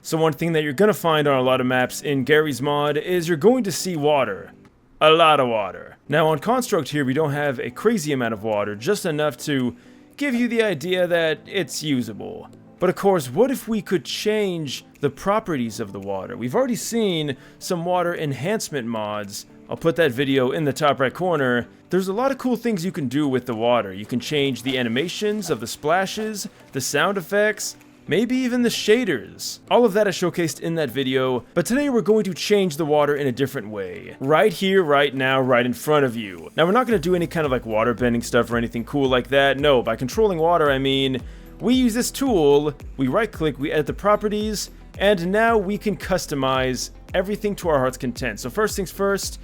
So one thing that you're going to find on a lot of maps in Garry's mod is you're going to see water. A lot of water. Now on Construct here we don't have a crazy amount of water, just enough to give you the idea that it's usable. But of course, what if we could change the properties of the water? We've already seen some water enhancement mods. I'll put that video in the top right corner. There's a lot of cool things you can do with the water. You can change the animations of the splashes, the sound effects, maybe even the shaders. All of that is showcased in that video, but today we're going to change the water in a different way. Right here, right now, right in front of you. Now we're not going to do any kind of like water bending stuff or anything cool like that. No, by controlling water I mean, we use this tool, we right click, we edit the properties, and now we can customize everything to our heart's content. So first things first,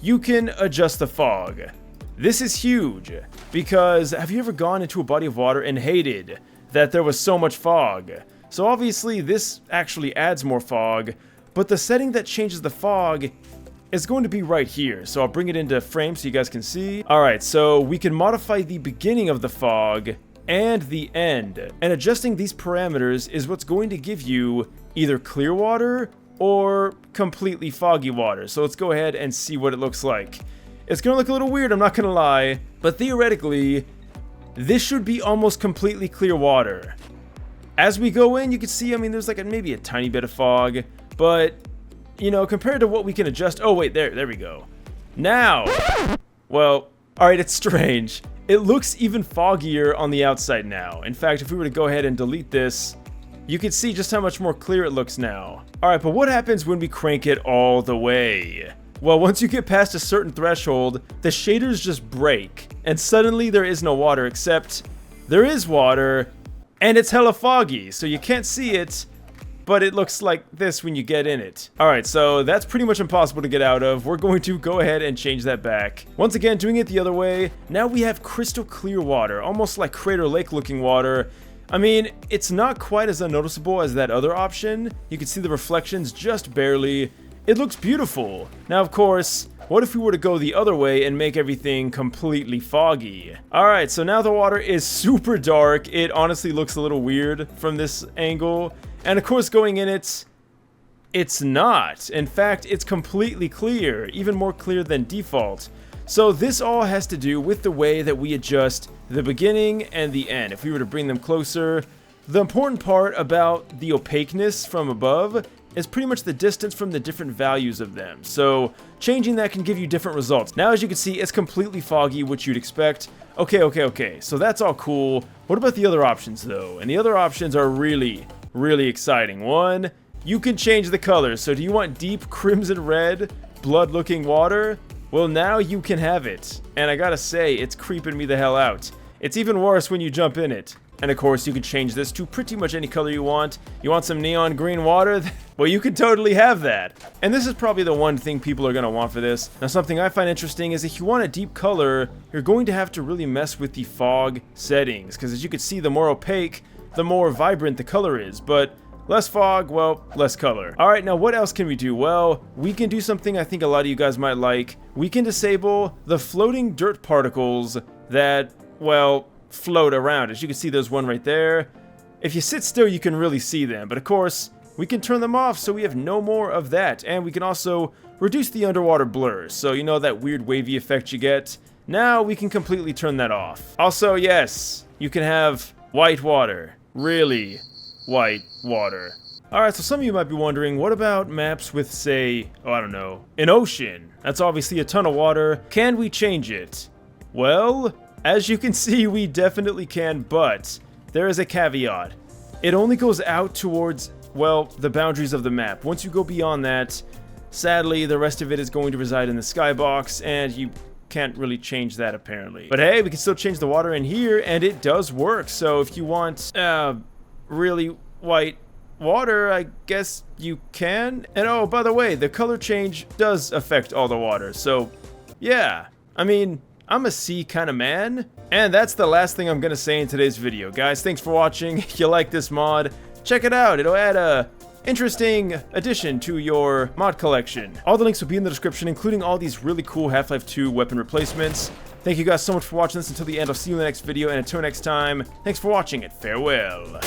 you can adjust the fog. This is huge, because have you ever gone into a body of water and hated that there was so much fog? So obviously this actually adds more fog, but the setting that changes the fog is going to be right here. So I'll bring it into frame so you guys can see. Alright, so we can modify the beginning of the fog and the end. And adjusting these parameters is what's going to give you either clear water or completely foggy water. So let's go ahead and see what it looks like. It's gonna look a little weird, I'm not gonna lie, but theoretically, this should be almost completely clear water. As we go in, you can see, I mean, there's like maybe a tiny bit of fog, but, you know, compared to what we can adjust, oh wait, there we go. Now, well, alright, it's strange. It looks even foggier on the outside now. In fact, if we were to go ahead and delete this, you can see just how much more clear it looks now. Alright, but what happens when we crank it all the way? Well, once you get past a certain threshold, the shaders just break, and suddenly there is no water, except there is water, and it's hella foggy, so you can't see it, but it looks like this when you get in it. Alright, so that's pretty much impossible to get out of. We're going to go ahead and change that back. Once again, doing it the other way, now we have crystal clear water, almost like Crater Lake looking water. I mean, it's not quite as unnoticeable as that other option. You can see the reflections just barely. It looks beautiful. Now, of course, what if we were to go the other way and make everything completely foggy? Alright, so now the water is super dark. It honestly looks a little weird from this angle. And of course, going in it, it's not. In fact, it's completely clear, even more clear than default. So this all has to do with the way that we adjust the beginning and the end. If we were to bring them closer, the important part about the opaqueness from above is pretty much the distance from the different values of them. So changing that can give you different results. Now, as you can see, it's completely foggy, which you'd expect. Okay. So that's all cool. What about the other options though? And the other options are really exciting. One, you can change the colors. So do you want deep crimson red, blood looking water? Well, now you can have it. And I gotta say, it's creeping me the hell out. It's even worse when you jump in it. And of course, you can change this to pretty much any color you want. You want some neon green water? Well, you can totally have that. And this is probably the one thing people are gonna want for this. Now, something I find interesting is if you want a deep color, you're going to have to really mess with the fog settings. Because as you can see, the more opaque, the more vibrant the color is. But less fog, well, less color. Alright, now what else can we do? Well, we can do something I think a lot of you guys might like. We can disable the floating dirt particles that, well, float around. As you can see, there's one right there. If you sit still, you can really see them. But of course, we can turn them off so we have no more of that. And we can also reduce the underwater blur. So you know that weird wavy effect you get? Now we can completely turn that off. Also, yes, you can have white water. Really white water. Alright, so some of you might be wondering, what about maps with, say, oh, I don't know, an ocean? That's obviously a ton of water. Can we change it? Well, as you can see, we definitely can, but there is a caveat. It only goes out towards, well, the boundaries of the map. Once you go beyond that, sadly, the rest of it is going to reside in the skybox, and you can't really change that apparently. But hey, we can still change the water in here, and it does work. So if you want really white water, I guess you can. And oh, by the way, the color change does affect all the water. So yeah, I mean, I'm a sea kind of man. And that's the last thing I'm gonna say in today's video. Guys, thanks for watching. If you like this mod, check it out. It'll add a interesting addition to your mod collection. All the links will be in the description, including all these really cool Half-Life 2 weapon replacements. Thank you guys so much for watching this until the end. I'll see you in the next video, and until next time, thanks for watching and farewell.